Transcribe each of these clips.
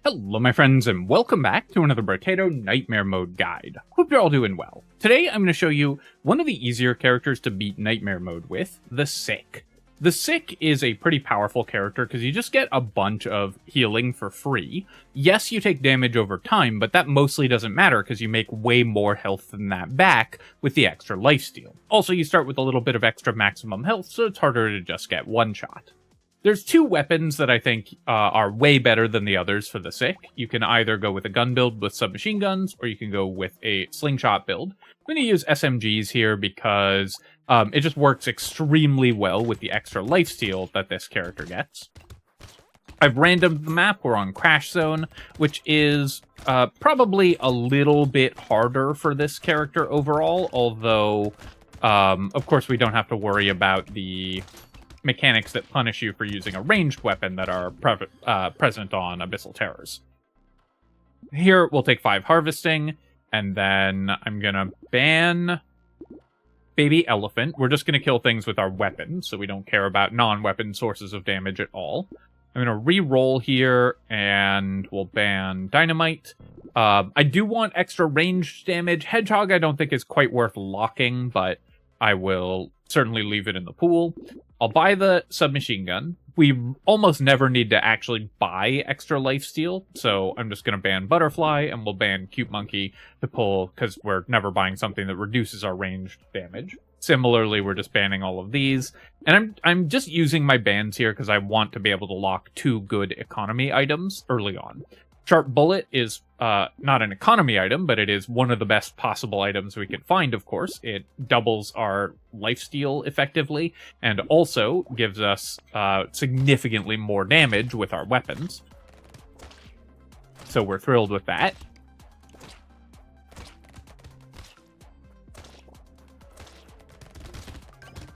Hello my friends and welcome back to another Brotato Nightmare Mode guide. Hope you're all doing well. Today I'm going to show you one of the easier characters to beat Nightmare Mode with, the Sick. The Sick is a pretty powerful character because you just get a bunch of healing for free. Yes, you take damage over time, but that mostly doesn't matter because you make way more health than that back with the extra lifesteal. Also, you start with a little bit of extra maximum health, so it's harder to just get one shot. There's two weapons that I think are way better than the others for the Sick. You can either go with a gun build with submachine guns, or you can go with a slingshot build. I'm going to use SMGs here because it just works extremely well with the extra lifesteal that this character gets. I've randomed the map. We're on Crash Zone, which is probably a little bit harder for this character overall, although, of course, we don't have to worry about the mechanics that punish you for using a ranged weapon that are present on Abyssal Terrors. Here, we'll take 5 harvesting, and then I'm gonna ban Baby Elephant. We're just gonna kill things with our weapons, so we don't care about non-weapon sources of damage at all. I'm gonna re-roll here, and we'll ban Dynamite. I do want extra ranged damage. Hedgehog I don't think is quite worth locking, but I will certainly leave it in the pool. I'll buy the submachine gun. We almost never need to actually buy extra lifesteal, so I'm just going to ban Butterfly, and we'll ban Cute Monkey to pull, because we're never buying something that reduces our ranged damage. Similarly, we're just banning all of these, and I'm just using my bans here because I want to be able to lock 2 good economy items early on. Sharp Bullet is not an economy item, but it is one of the best possible items we can find, of course. It doubles our lifesteal effectively, and also gives us significantly more damage with our weapons. So we're thrilled with that.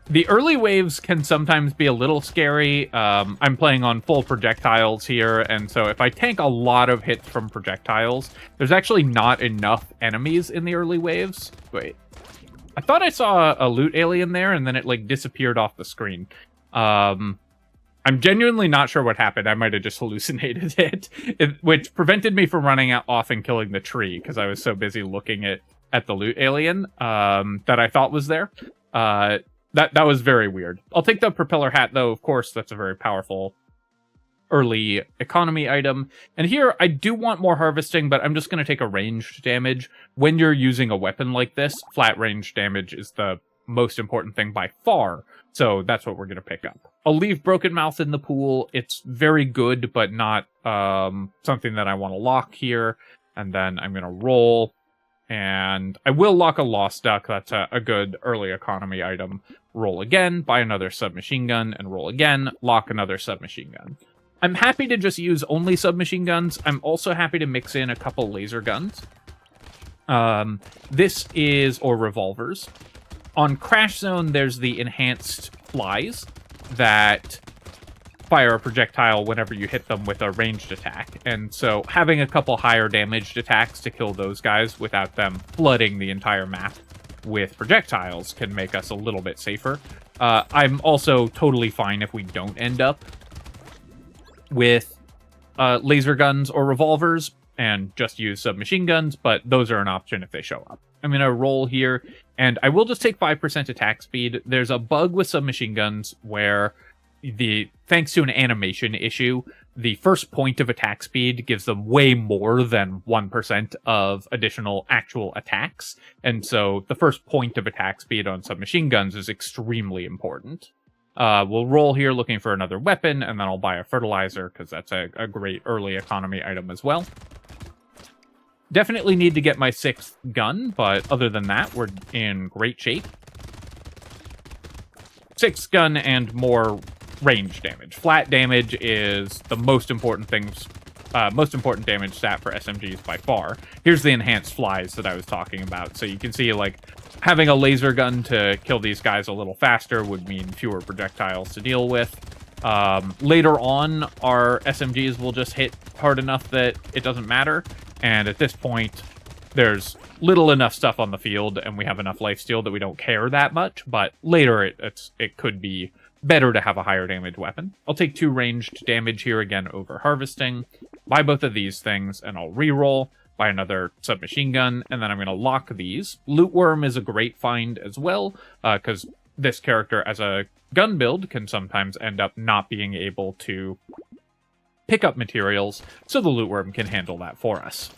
The early waves can sometimes be a little scary. I'm playing on full projectiles here, and so if I tank a lot of hits from projectiles, there's actually not enough enemies in the early waves. Wait. I thought I saw a loot alien there, and then it, like, disappeared off the screen. I'm genuinely not sure what happened. I might have just hallucinated it, which prevented me from running off and killing the tree, because I was so busy looking at the loot alien that I thought was there. That was very weird. I'll take the propeller hat, though. Of course, that's a very powerful early economy item. And here, I do want more harvesting, but I'm just going to take a ranged damage. When you're using a weapon like this, flat range damage is the most important thing by far. So that's what we're going to pick up. I'll leave Broken Mouth in the pool. It's very good, but not something that I want to lock here. And then I'm going to roll. And I will lock a Lost Duck. That's a good early economy item. Roll again, buy another submachine gun, and roll again, lock another submachine gun. I'm happy to just use only submachine guns. I'm also happy to mix in a couple laser guns. Or revolvers. On Crash Zone, there's the enhanced flies that fire a projectile whenever you hit them with a ranged attack. And so having a couple higher damaged attacks to kill those guys without them flooding the entire map with projectiles can make us a little bit safer. I'm also totally fine if we don't end up with laser guns or revolvers and just use submachine guns, but those are an option if they show up. I'm going to roll here, and I will just take 5% attack speed. There's a bug with submachine guns where thanks to an animation issue, the first point of attack speed gives them way more than 1% of additional actual attacks. And so the first point of attack speed on submachine guns is extremely important. We'll roll here looking for another weapon, and then I'll buy a fertilizer because that's a great early economy item as well. Definitely need to get my 6th gun, but other than that, we're in great shape. 6th gun and more range damage. Flat damage is the most important damage stat for SMGs by far. Here's the enhanced flies that I was talking about. So you can see, like, having a laser gun to kill these guys a little faster would mean fewer projectiles to deal with. Later on, our SMGs will just hit hard enough that it doesn't matter. And at this point, there's little enough stuff on the field, and we have enough lifesteal that we don't care that much. But later, it could be better to have a higher damage weapon. I'll take 2 ranged damage here again over harvesting. buy both of these things, and I'll reroll, buy another submachine gun, and then I'm going to lock these. Loot Worm is a great find as well, because this character as a gun build can sometimes end up not being able to pick up materials, so the Loot Worm can handle that for us.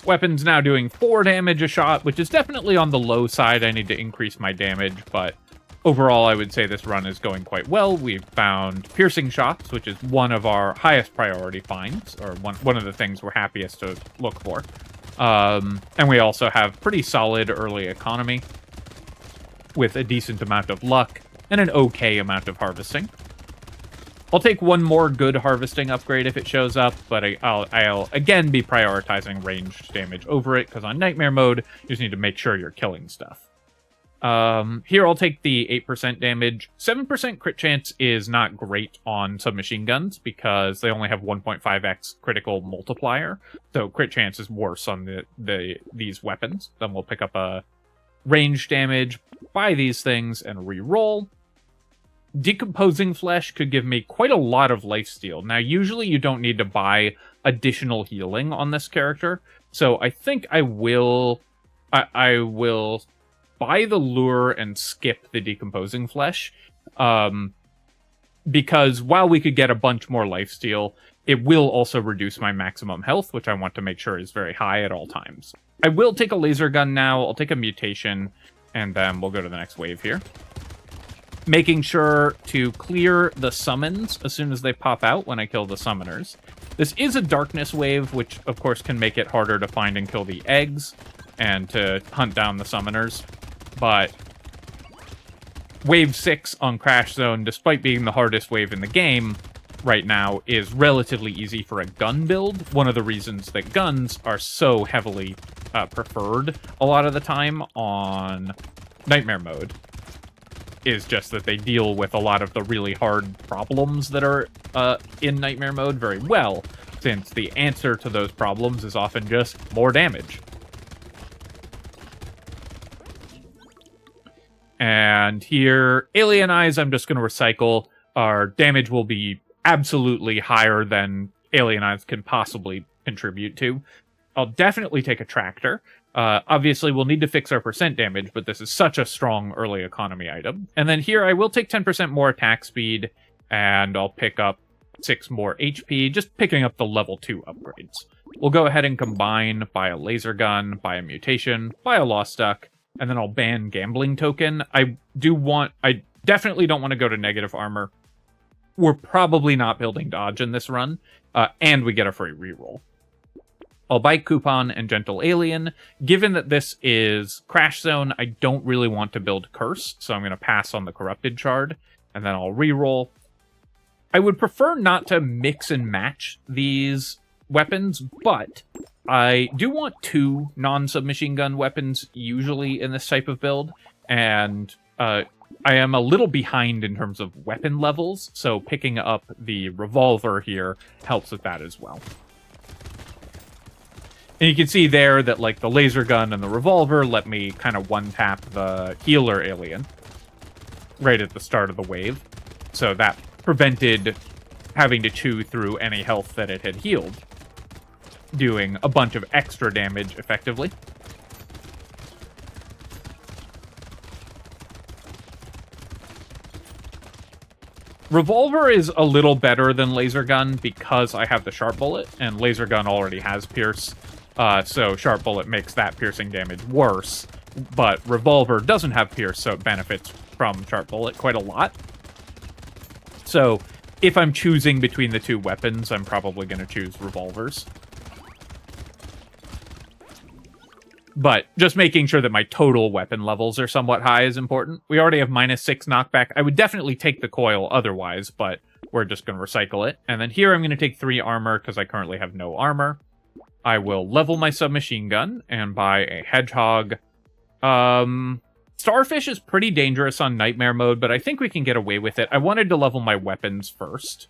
Weapon's now doing 4 damage a shot, which is definitely on the low side. I need to increase my damage, but overall I would say this run is going quite well. We've found piercing shots, which is one of our highest priority finds, or one of the things we're happiest to look for. And we also have pretty solid early economy with a decent amount of luck and an okay amount of harvesting. I'll take one more good harvesting upgrade if it shows up, but I'll again be prioritizing ranged damage over it, because on Nightmare mode, you just need to make sure you're killing stuff. Here I'll take the 8% damage. 7% crit chance is not great on submachine guns, because they only have 1.5x critical multiplier, so crit chance is worse on these weapons. Then we'll pick up a ranged damage, buy these things, and re-roll. Decomposing Flesh could give me quite a lot of lifesteal. Now, usually you don't need to buy additional healing on this character, so I think I will buy the lure and skip the Decomposing Flesh, because while we could get a bunch more lifesteal, it will also reduce my maximum health, which I want to make sure is very high at all times. I will take a laser gun now, I'll take a mutation, and then we'll go to the next wave here. Making sure to clear the summons as soon as they pop out when I kill the summoners. This is a darkness wave, which of course can make it harder to find and kill the eggs and to hunt down the summoners. But wave 6 on Crash Zone, despite being the hardest wave in the game right now, is relatively easy for a gun build. One of the reasons that guns are so heavily preferred a lot of the time on Nightmare mode is just that they deal with a lot of the really hard problems that are in Nightmare mode very well, since the answer to those problems is often just more damage. And here, Alien Eyes, I'm just going to recycle. Our damage will be absolutely higher than Alien Eyes can possibly contribute to. I'll definitely take a Tractor. Obviously, we'll need to fix our percent damage, but this is such a strong early economy item. And then here, I will take 10% more attack speed, and I'll pick up 6 more HP, just picking up the level 2 upgrades. We'll go ahead and combine, buy a laser gun, buy a mutation, buy a Lost Duck, and then I'll ban Gambling Token. I definitely don't want to go to negative armor. We're probably not building dodge in this run, and we get a free reroll. I'll buy Coupon and Gentle Alien. Given that this is Crash Zone, I don't really want to build Curse, so I'm going to pass on the Corrupted Shard, and then I'll reroll. I would prefer not to mix and match these weapons, but I do want 2 non-submachine gun weapons usually in this type of build, and I am a little behind in terms of weapon levels, so picking up the revolver here helps with that as well. And you can see there that, like, the laser gun and the revolver let me kind of one-tap the healer alien right at the start of the wave. So that prevented having to chew through any health that it had healed, doing a bunch of extra damage effectively. Revolver is a little better than laser gun because I have the sharp bullet, and laser gun already has pierce. So Sharp Bullet makes that piercing damage worse, but Revolver doesn't have pierce, so it benefits from Sharp Bullet quite a lot. So if I'm choosing between the 2 weapons, I'm probably going to choose revolvers. But just making sure that my total weapon levels are somewhat high is important. We already have -6 knockback. I would definitely take the coil otherwise, but we're just going to recycle it. And then here I'm going to take 3 armor because I currently have no armor. I will level my submachine gun and buy a hedgehog. Starfish is pretty dangerous on Nightmare mode, but I think we can get away with it. I wanted to level my weapons first.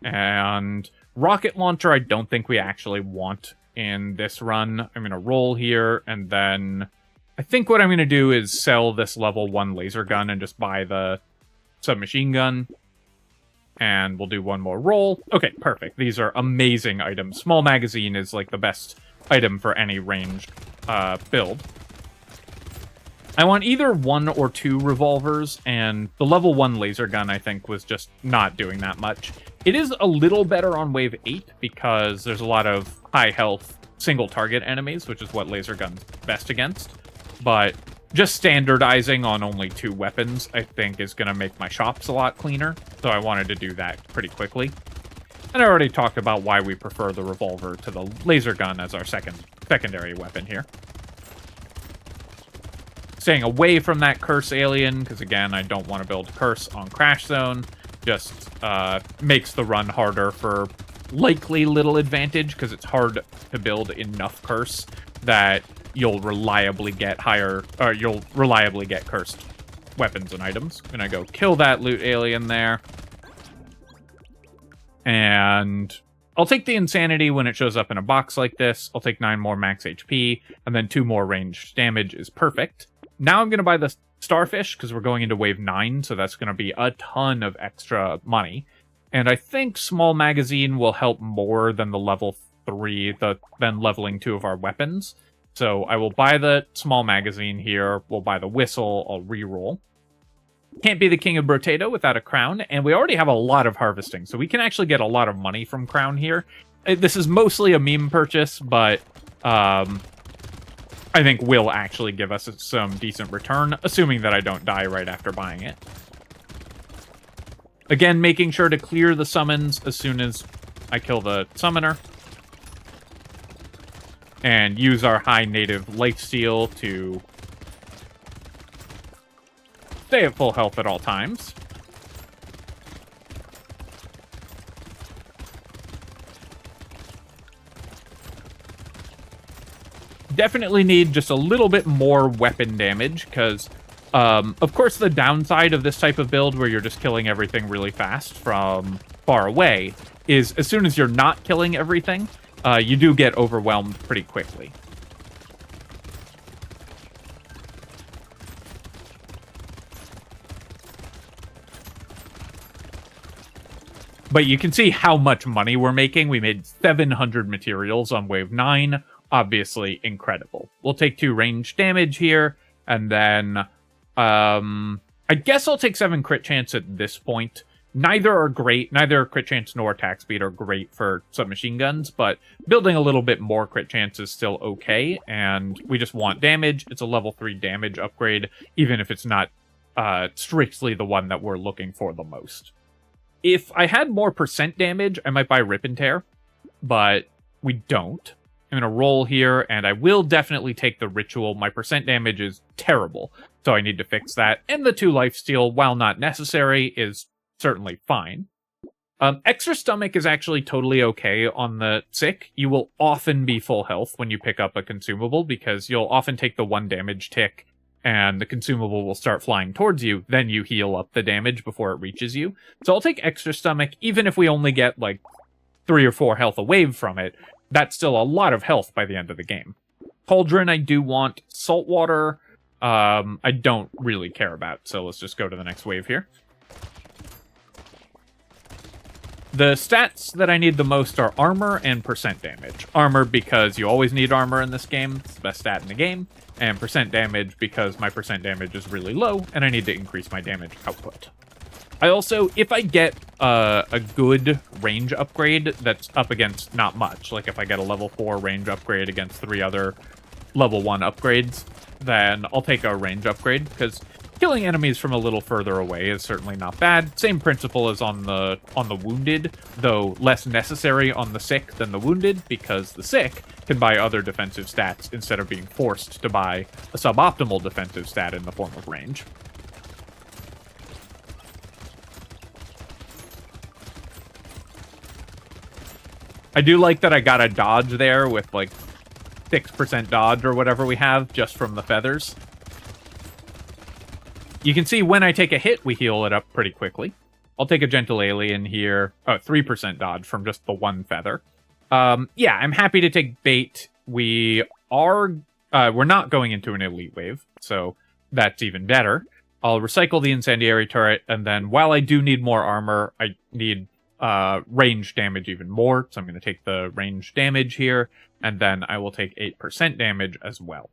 And rocket launcher I don't think we actually want in this run. I'm going to roll here, and then I think what I'm going to do is sell this level 1 laser gun and just buy the submachine gun. And we'll do one more roll. Okay, perfect. These are amazing items. Small magazine is like the best item for any ranged build. I want either 1 or 2 revolvers, and the level 1 laser gun, I think, was just not doing that much. It is a little better on wave 8 because there's a lot of high health single target enemies, which is what laser gun's best against. But just standardizing on only 2 weapons, I think, is going to make my shops a lot cleaner. So I wanted to do that pretty quickly. And I already talked about why we prefer the revolver to the laser gun as our secondary weapon here. Staying away from that curse alien, because again, I don't want to build a curse on Crash Zone. Just makes the run harder for likely little advantage, because it's hard to build enough curse that you'll reliably get cursed weapons and items. I'm gonna go kill that loot alien there. And I'll take the insanity when it shows up in a box like this. I'll take 9 more max HP, and then 2 more ranged damage is perfect. Now I'm going to buy the starfish, because we're going into wave 9, so that's going to be a ton of extra money. And I think small magazine will help more than the level 3, than leveling 2 of our weapons. So I will buy the small magazine here, we'll buy the whistle, I'll reroll. Can't be the king of Brotato without a crown, and we already have a lot of harvesting, so we can actually get a lot of money from crown here. This is mostly a meme purchase, but I think will actually give us some decent return, assuming that I don't die right after buying it. Again, making sure to clear the summons as soon as I kill the summoner. And use our high native lifesteal to stay at full health at all times. Definitely need just a little bit more weapon damage, because, of course, the downside of this type of build, where you're just killing everything really fast from far away, is as soon as you're not killing everything, you do get overwhelmed pretty quickly. But you can see how much money we're making. We made 700 materials on wave 9. Obviously incredible. We'll take 2 range damage here, and then I guess I'll take 7 crit chance at this point. Neither are great. Neither crit chance nor attack speed are great for submachine guns, but building a little bit more crit chance is still okay, and we just want damage. It's a level 3 damage upgrade, even if it's not strictly the one that we're looking for the most. If I had more percent damage, I might buy Rip and Tear, but we don't. I'm going to roll here, and I will definitely take the ritual. My percent damage is terrible, so I need to fix that. And the 2 lifesteal, while not necessary, is certainly fine. Extra stomach is actually totally okay on the sick. You will often be full health when you pick up a consumable, because you'll often take the 1 damage tick, and the consumable will start flying towards you. Then you heal up the damage before it reaches you. So I'll take extra stomach, even if we only get like 3 or 4 health a wave from it. That's still a lot of health by the end of the game. Cauldron, I do want. Saltwater, I don't really care about, so let's just go to the next wave here. The stats that I need the most are armor and percent damage. Armor because you always need armor in this game. It's the best stat in the game. And percent damage because my percent damage is really low, and I need to increase my damage output. I also, if I get a good range upgrade that's up against not much, like if I get a level 4 range upgrade against 3 other level 1 upgrades, then I'll take a range upgrade, because killing enemies from a little further away is certainly not bad. Same principle as on the wounded, though less necessary on the sick than the wounded, because the sick can buy other defensive stats instead of being forced to buy a suboptimal defensive stat in the form of range. I do like that I got a dodge there with like 6% dodge or whatever we have just from the feathers. You can see when I take a hit, we heal it up pretty quickly. I'll take a gentle alien here. 3% dodge from just the 1 feather. Yeah, I'm happy to take bait. We're not going into an elite wave, so that's even better. I'll recycle the incendiary turret, and then while I do need more armor, I need range damage even more, so I'm going to take the range damage here, and then I will take 8% damage as well.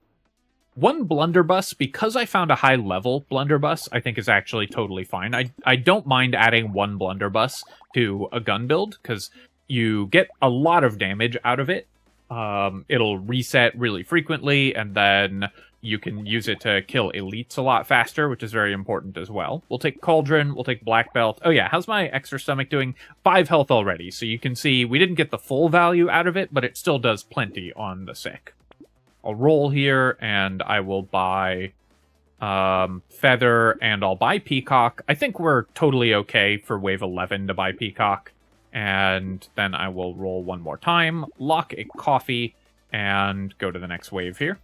One blunderbuss, because I found a high level blunderbuss, I think is actually totally fine. I don't mind adding one blunderbuss to a gun build, because you get a lot of damage out of it. It'll reset really frequently, and then you can use it to kill elites a lot faster, which is very important as well. We'll take Cauldron, we'll take Black Belt. Oh yeah, how's my extra stomach doing? 5 health already, so you can see we didn't get the full value out of it, but it still does plenty on the sick. I'll roll here, and I will buy Feather, and I'll buy Peacock. I think we're totally okay for wave 11 to buy Peacock. And then I will roll one more time, lock a coffee, and go to the next wave here.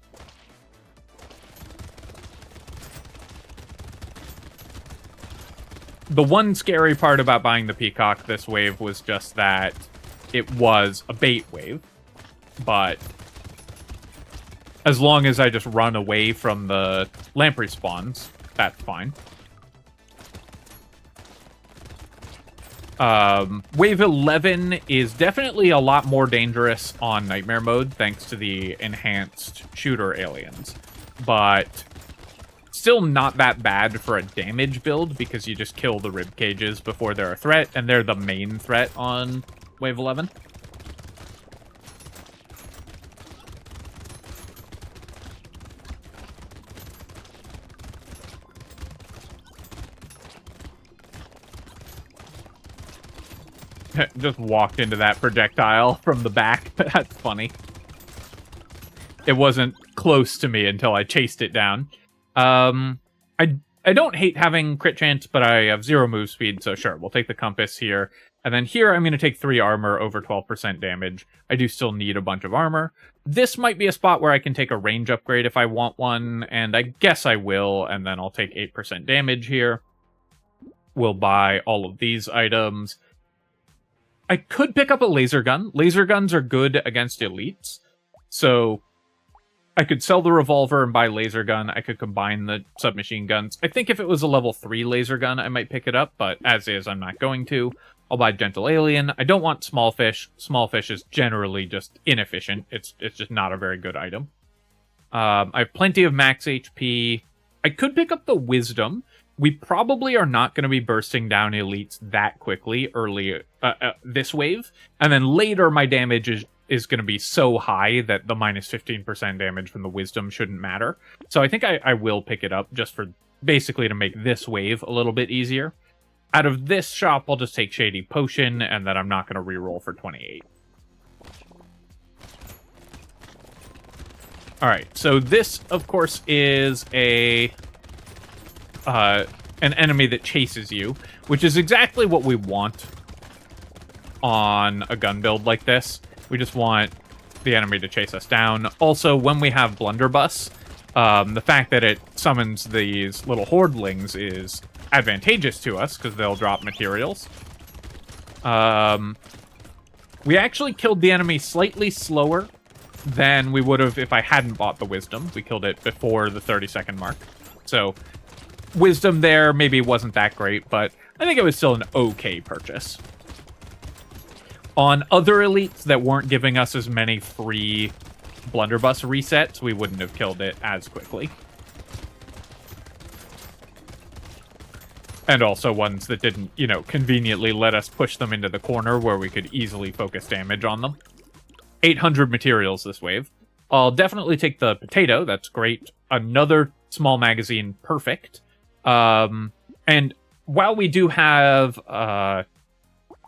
The one scary part about buying the Peacock this wave was just that it was a bait wave, but as long as I just run away from the lamp respawns, that's fine. Wave 11 is definitely a lot more dangerous on Nightmare mode, thanks to the enhanced shooter aliens. But still not that bad for a damage build, because you just kill the rib cages before they're a threat, and they're the main threat on Wave 11. Just walked into that projectile from the back. That's funny. It wasn't close to me until I chased it down. I don't hate having crit chance, but I have 0 move speed, so sure, we'll take the compass here. And then here, I'm going to take 3 armor over 12% damage. I do still need a bunch of armor. This might be a spot where I can take a range upgrade if I want one, and I guess I will, and then I'll take 8% damage here. We'll buy all of these items. I could pick up a laser gun. Laser guns are good against elites, so I could sell the revolver and buy laser gun. I could combine the submachine guns. I think if it was a level 3 laser gun, I might pick it up, but as is, I'm not going to. I'll buy Gentle Alien. I don't want Small Fish. Small Fish is generally just inefficient. It's just not a very good item. I have plenty of max HP. I could pick up the Wisdom. We probably are not going to be bursting down elites that quickly early this wave. And then later, my damage is going to be so high that the minus 15% damage from the Wisdom shouldn't matter. So I think I will pick it up just for basically to make this wave a little bit easier. Out of this shop, I'll just take Shady Potion, and then I'm not going to reroll for 28. Alright, so this, of course, is an enemy that chases you, which is exactly what we want on a gun build like this. We just want the enemy to chase us down. Also, when we have Blunderbuss, the fact that it summons these little hordlings is advantageous to us, because they'll drop materials. We actually killed the enemy slightly slower than we would have if I hadn't bought the Wisdom. We killed it before the 30-second mark. So, Wisdom there maybe wasn't that great, but I think it was still an okay purchase. On other elites that weren't giving us as many free Blunderbuss resets, we wouldn't have killed it as quickly. And also ones that didn't, you know, conveniently let us push them into the corner where we could easily focus damage on them. 800 materials this wave. I'll definitely take the potato. That's great. Another small magazine. Perfect. And while we do have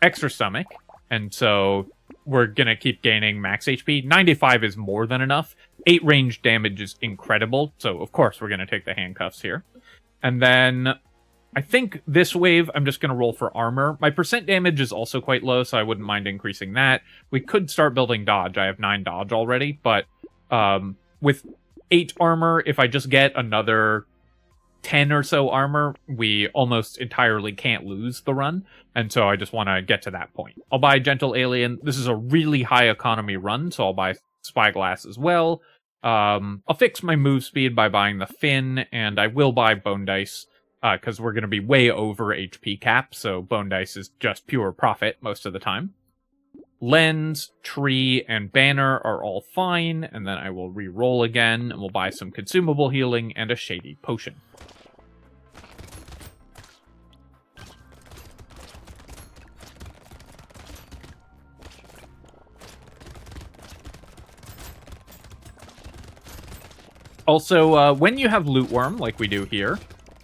extra stomach, and so we're going to keep gaining max HP, 95 is more than enough. 8 range damage is incredible. So, of course, we're going to take the handcuffs here. And then I think this wave, I'm just going to roll for armor. My percent damage is also quite low, so I wouldn't mind increasing that. We could start building dodge. I have 9 dodge already, but with 8 armor, if I just get another 10 or so armor, we almost entirely can't lose the run, and so I just want to get to that point. I'll buy Gentle Alien. This is a really high economy run, so I'll buy Spyglass as well. I'll fix my move speed by buying the Fin, and I will buy Bone Dice. because we're going to be way over HP cap, so bone dice is just pure profit most of the time. Lens, tree, and banner are all fine, and then I will re-roll again, and we'll buy some consumable healing and a shady potion. Also, when you have Loot Worm, like we do here,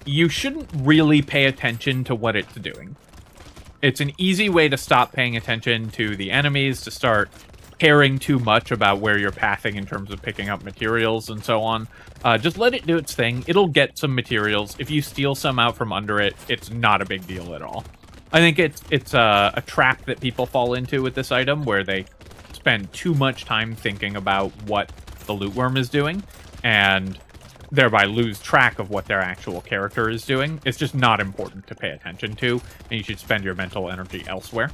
you shouldn't really pay attention to what it's doing. It's an easy way to stop paying attention to the enemies, to start caring too much about where you're pathing in terms of picking up materials and so on. Just let it do its thing. It'll get some materials. If you steal some out from under it, it's not a big deal at all. I think it's a trap that people fall into with this item, where they spend too much time thinking about what the Loot Worm is doing, and thereby lose track of what their actual character is doing. It's just not important to pay attention to, and you should spend your mental energy elsewhere.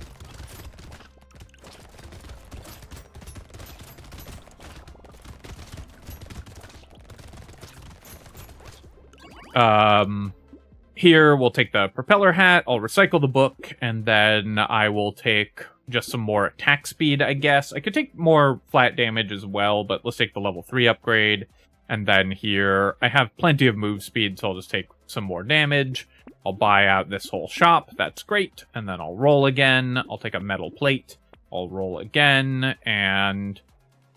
Here, we'll take the propeller hat, I'll recycle the book, and then I will take just some more attack speed, I guess. I could take more flat damage as well, but let's take the level 3 upgrade. And then here, I have plenty of move speed, so I'll just take some more damage. I'll buy out this whole shop, that's great. And then I'll roll again, I'll take a metal plate, I'll roll again, and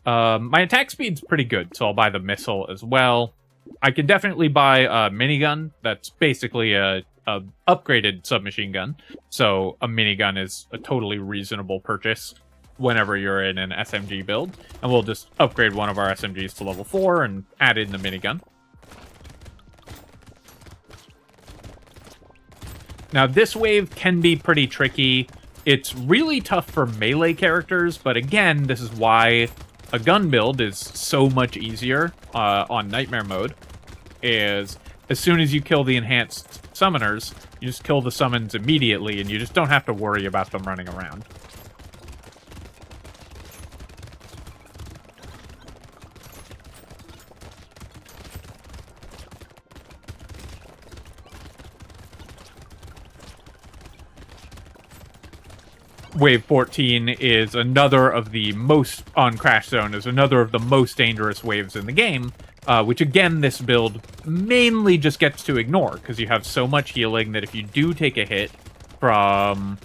my attack speed's pretty good, so I'll buy the missile as well. I can definitely buy a minigun. That's basically a upgraded submachine gun, so a minigun is a totally reasonable purchase whenever you're in an SMG build, and we'll just upgrade one of our SMGs to level 4 and add in the minigun. Now, this wave can be pretty tricky. It's really tough for melee characters, but again, this is why a gun build is so much easier on Nightmare mode, is as soon as you kill the enhanced summoners, you just kill the summons immediately, and you just don't have to worry about them running around. Wave 14 is another of the most, on Crash Zone, is another of the most dangerous waves in the game, which again, this build mainly just gets to ignore, because you have so much healing that if you do take a hit from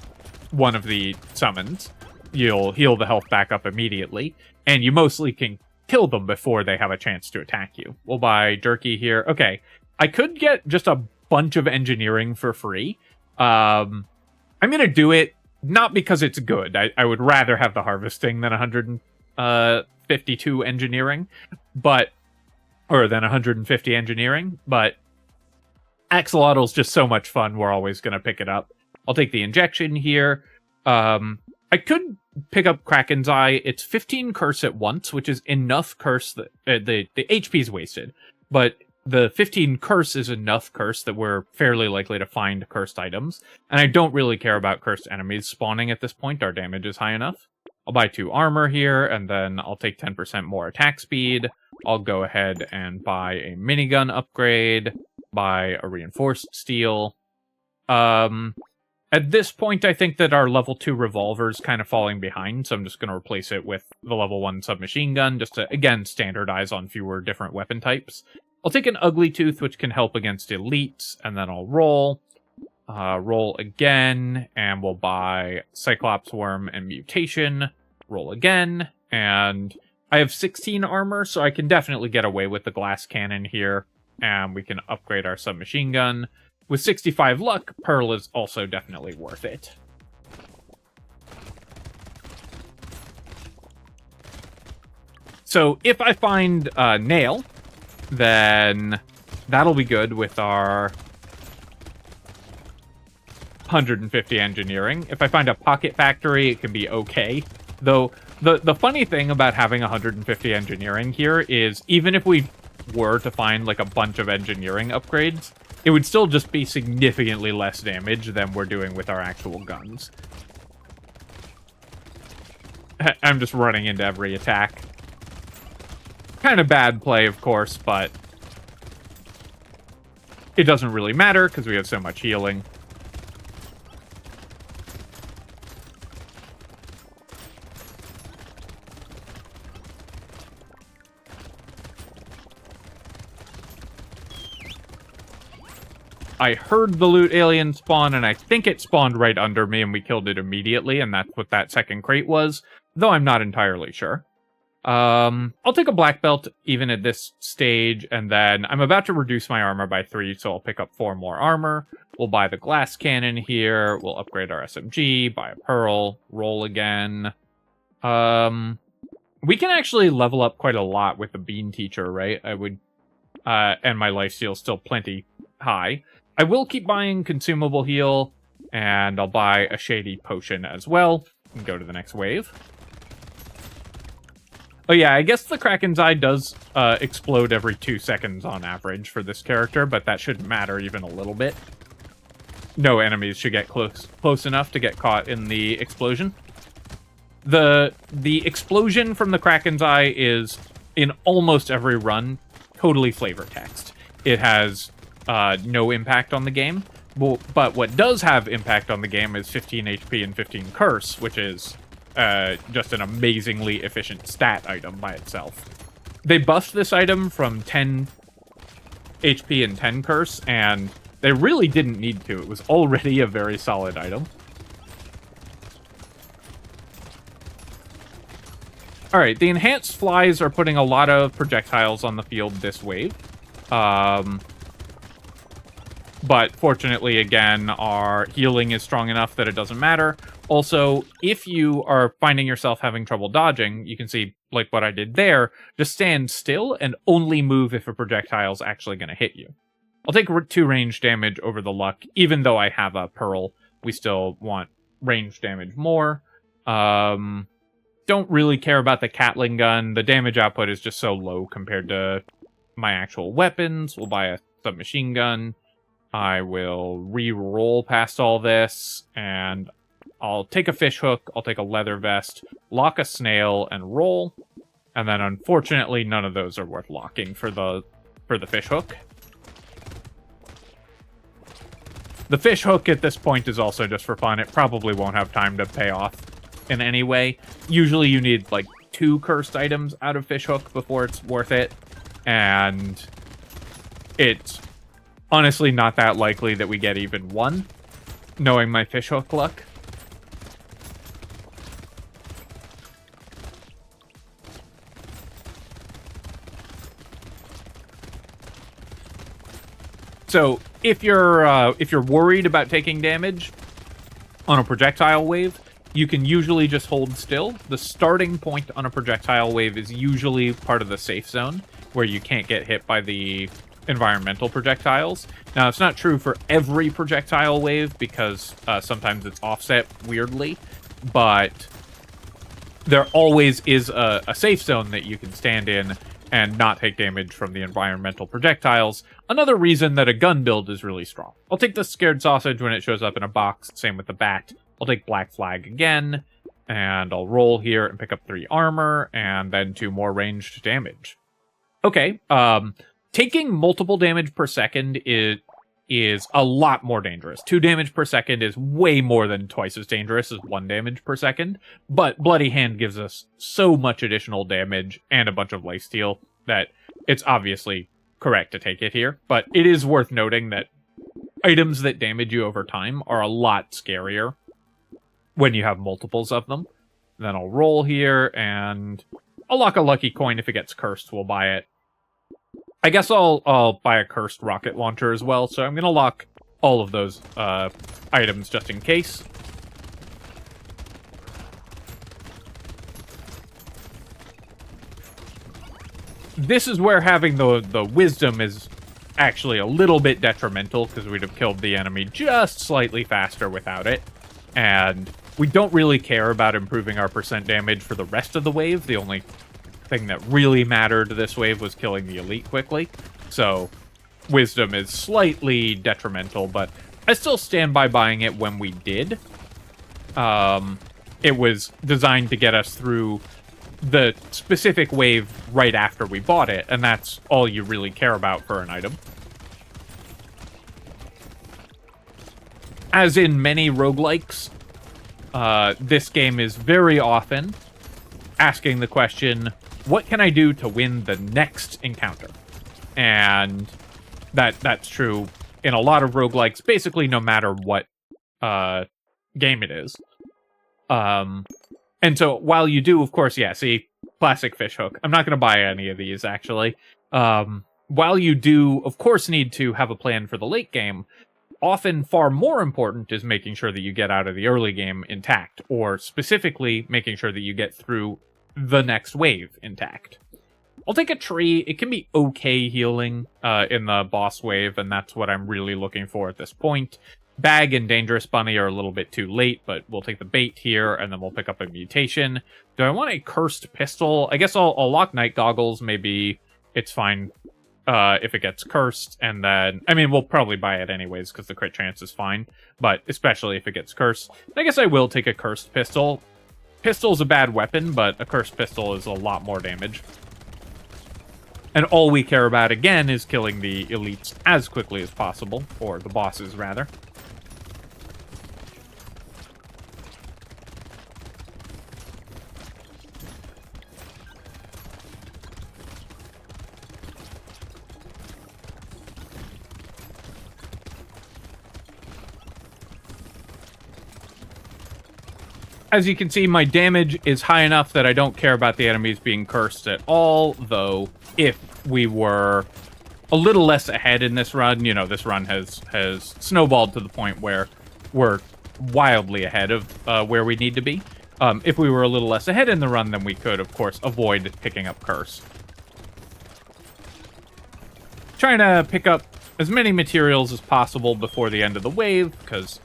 one of the summons, you'll heal the health back up immediately, and you mostly can kill them before they have a chance to attack you. We'll buy Jerky here. Okay, I could get just a bunch of engineering for free. I'm gonna do it. Not because it's good. I would rather have the harvesting than 152 engineering, but than 150 engineering, but Axolotl's just so much fun, we're always going to pick it up. I'll take the injection here. I could pick up Kraken's Eye. It's 15 curse at once, which is enough curse that the HP's wasted, but the 15 curse is enough curse that we're fairly likely to find cursed items. And I don't really care about cursed enemies spawning at this point. Our damage is high enough. I'll buy 2 armor here, and then I'll take 10% more attack speed. I'll go ahead and buy a minigun upgrade, buy a reinforced steel. At this point, I think that our level 2 revolver is kind of falling behind, so I'm just going to replace it with the level 1 submachine gun, just to, again, standardize on fewer different weapon types. I'll take an Ugly Tooth, which can help against elites, and then I'll roll. Roll again, and we'll buy Cyclops Worm and Mutation. Roll again, and I have 16 armor, so I can definitely get away with the glass cannon here, and we can upgrade our submachine gun. With 65 luck, Pearl is also definitely worth it. So if I find Nail, then that'll be good with our 150 engineering. If I find a Pocket Factory, it can be okay. Though, the funny thing about having 150 engineering here is, even if we were to find like a bunch of engineering upgrades, it would still just be significantly less damage than we're doing with our actual guns. I'm just running into every attack. Kind of bad play, of course, but It doesn't really matter because we have so much healing. I heard the loot alien spawn, and I think it spawned right under me, and we killed it immediately, and that's what that second crate was, though I'm not entirely sure. I'll take a black belt even at this stage, and then I'm about to reduce my armor by 3, so I'll pick up 4 more armor. We'll buy the glass cannon here, we'll upgrade our SMG, buy a pearl, roll again. We can actually level up quite a lot with the bean teacher, right? I would, and my lifesteal's still plenty high. I will keep buying consumable heal, and I'll buy a shady potion as well, and go to the next wave. Oh yeah, I guess the Kraken's Eye does explode every 2 seconds on average for this character, but that shouldn't matter even a little bit. No enemies should get close enough to get caught in the explosion. The explosion from the Kraken's Eye is, in almost every run, totally flavor text. It has no impact on the game, but what does have impact on the game is 15 HP and 15 curse, which is just an amazingly efficient stat item by itself. They buffed this item from 10 HP and 10 curse, and they really didn't need to. It was already a very solid item. Alright, the enhanced flies are putting a lot of projectiles on the field this wave. But fortunately, again, our healing is strong enough that it doesn't matter. Also, if you are finding yourself having trouble dodging, you can see, like what I did there, just stand still and only move if a projectile's actually going to hit you. I'll take 2 range damage over the luck. Even though I have a pearl, we still want range damage more. Don't really care about the Catling gun. The damage output is just so low compared to my actual weapons. We'll buy a submachine gun. I will re-roll past all this, and I'll take a fish hook, I'll take a leather vest, lock a snail, and roll. And then, unfortunately, none of those are worth locking for the fish hook. The fish hook at this point is also just for fun. It probably won't have time to pay off in any way. Usually you need, like, 2 cursed items out of fish hook before it's worth it. And it's honestly not that likely that we get even 1, knowing my fish hook luck. So if you're worried about taking damage on a projectile wave, you can usually just hold still. The starting point on a projectile wave is usually part of the safe zone, where you can't get hit by the environmental projectiles. Now, it's not true for every projectile wave, because sometimes it's offset weirdly, but there always is a safe zone that you can stand in and not take damage from the environmental projectiles. Another reason that a gun build is really strong. I'll take the Scared Sausage when it shows up in a box, same with the Bat. I'll take Black Flag again, and I'll roll here and pick up 3 armor, and then 2 more ranged damage. Okay, taking multiple damage per second is a lot more dangerous. 2 damage per second is way more than twice as dangerous as 1 damage per second, but Bloody Hand gives us so much additional damage and a bunch of lifesteal that it's obviously correct to take it here. But it is worth noting that items that damage you over time are a lot scarier when you have multiples of them. Then I'll roll here, and I'll lock a lucky coin. If it gets cursed, we'll buy it. I guess I'll buy a cursed rocket launcher as well, so I'm going to lock all of those items just in case. This is where having the wisdom is actually a little bit detrimental, because we'd have killed the enemy just slightly faster without it. And we don't really care about improving our percent damage for the rest of the wave. The only thing that really mattered this wave was killing the elite quickly. So wisdom is slightly detrimental, but I still stand by buying it when we did. It was designed to get us through the specific wave right after we bought it, and that's all you really care about for an item. as in many roguelikes, this game is very often asking the question, what can I do to win the next encounter? And that's true in a lot of roguelikes, basically no matter what game it is. And so while you do, of course, yeah, see, classic fishhook. I'm not going to buy any of these, actually. While you do, of course, need to have a plan for the late game, often far more important is making sure that you get out of the early game intact, or specifically making sure that you get through the next wave intact. I'll take a tree. It can be okay healing in the boss wave, and that's what I'm really looking for at this point. Bag and Dangerous Bunny are a little bit too late, but we'll take the bait here, and then we'll pick up a mutation. Do I want a Cursed Pistol? I guess I'll lock Night Goggles. Maybe it's fine if it gets cursed, and then... I mean, we'll probably buy it anyways, because the crit chance is fine, but especially if it gets cursed. I guess I will take a Cursed Pistol. Pistol's a bad weapon, but a Cursed Pistol is a lot more damage. And all we care about, again, is killing the elites as quickly as possible, or the bosses, rather. As you can see, my damage is high enough that I don't care about the enemies being cursed at all, though if we were a little less ahead in this run, you know, this run has snowballed to the point where we're wildly ahead of where we need to be. If we were a little less ahead in the run, then we could, of course, avoid picking up curse. Trying to pick up as many materials as possible before the end of the wave, because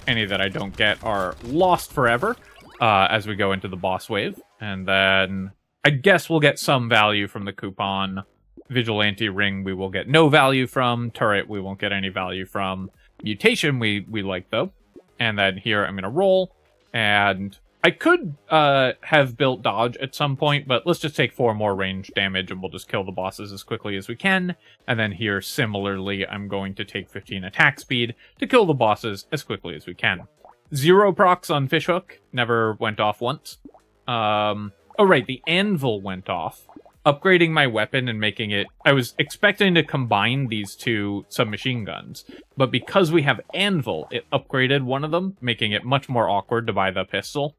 any that I don't get are lost forever as we go into the boss wave. And then I guess we'll get some value from the coupon. Vigilante Ring we will get no value from. Turret we won't get any value from. Mutation we like, though. And then here I'm going to roll. And I could have built dodge at some point, but let's just take 4 more range damage and we'll just kill the bosses as quickly as we can. And then here, similarly, I'm going to take 15 attack speed to kill the bosses as quickly as we can. 0 procs on Fishhook, never went off once. Oh right, the anvil went off. Upgrading my weapon and making it... I was expecting to combine these 2 submachine guns, but because we have anvil, it upgraded one of them, making it much more awkward to buy the pistol.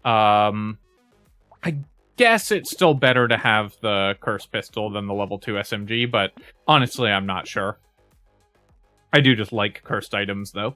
I guess it's still better to have the Cursed Pistol than the level 2 SMG, but honestly, I'm not sure. I do just like cursed items, though.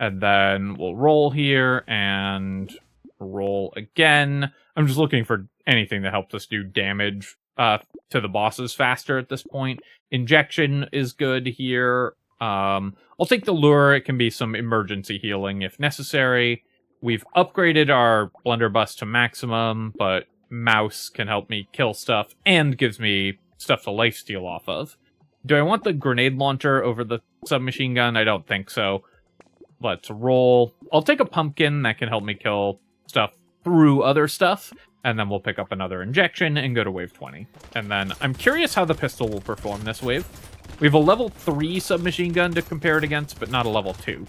And then we'll roll here, and roll again. I'm just looking for anything that helps us do damage to the bosses faster at this point. Injection is good here. I'll take the lure. It can be some emergency healing if necessary. We've upgraded our blunderbuss to maximum, but mouse can help me kill stuff and gives me stuff to lifesteal off of. Do I want the grenade launcher over the submachine gun? I don't think so. Let's roll. I'll take a pumpkin that can help me kill stuff through other stuff, and then we'll pick up another injection and go to wave 20. And then I'm curious how the pistol will perform this wave. We have a level 3 submachine gun to compare it against, but not a level 2.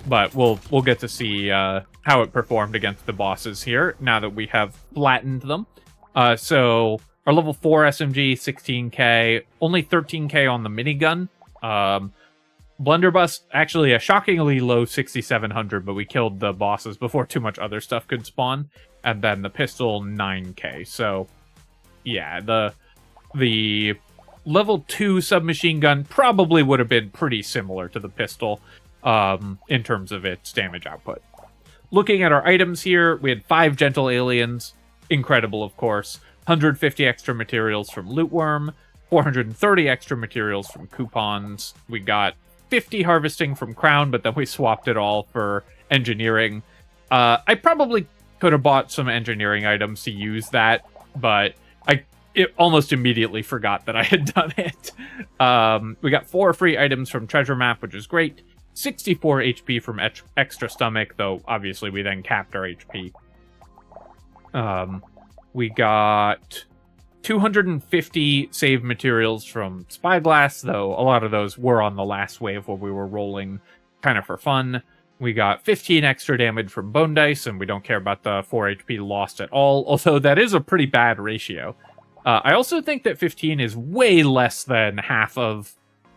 But we'll get to see how it performed against the bosses here, now that we have flattened them. So our level 4 SMG, 16k, only 13k on the minigun. Blunderbuss, actually a shockingly low 6,700, but we killed the bosses before too much other stuff could spawn. And then the pistol, 9k. So, yeah, the level 2 submachine gun probably would have been pretty similar to the pistol in terms of its damage output. Looking at our items here, we had 5 gentle aliens. Incredible, of course. 150 extra materials from Loot Worm. 430 extra materials from coupons. We got 50 harvesting from Crown, but then we swapped it all for engineering. I probably could have bought some engineering items to use that, but it almost immediately forgot that I had done it. We got 4 free items from Treasure Map, which is great. 64 HP from Extra Stomach, though obviously we then capped our HP. We got 250 save materials from Spyglass, though a lot of those were on the last wave where we were rolling kind of for fun. We got 15 extra damage from Bone Dice, and we don't care about the 4 HP lost at all, although that is a pretty bad ratio. I also think that 15 is way less than half of...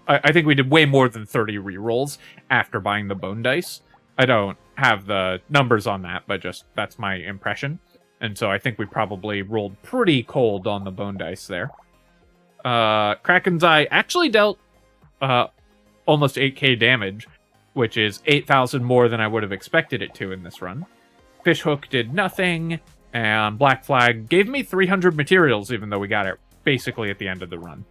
I think we did way more than 30 rerolls after buying the Bone Dice. I don't have the numbers on that, but just that's my impression. And so I think we probably rolled pretty cold on the Bone Dice there. Kraken's Eye actually dealt almost 8k damage, which is 8,000 more than I would have expected it to in this run. Fishhook did nothing, and Black Flag gave me 300 materials, even though we got it basically at the end of the run.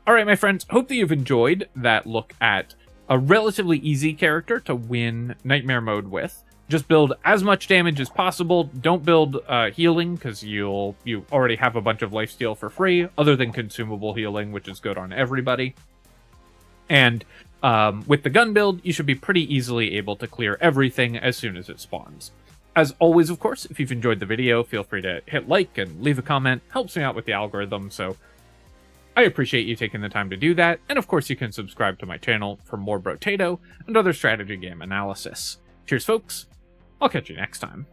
Alright, my friends, hope that you've enjoyed that look at a relatively easy character to win Nightmare Mode with. Just build as much damage as possible. Don't build healing, because you already have a bunch of lifesteal for free, other than consumable healing, which is good on everybody. And with the gun build, you should be pretty easily able to clear everything as soon as it spawns. As always, of course, if you've enjoyed the video, feel free to hit like and leave a comment. Helps me out with the algorithm, so I appreciate you taking the time to do that. And of course, you can subscribe to my channel for more Brotato and other strategy game analysis. Cheers, folks. I'll catch you next time.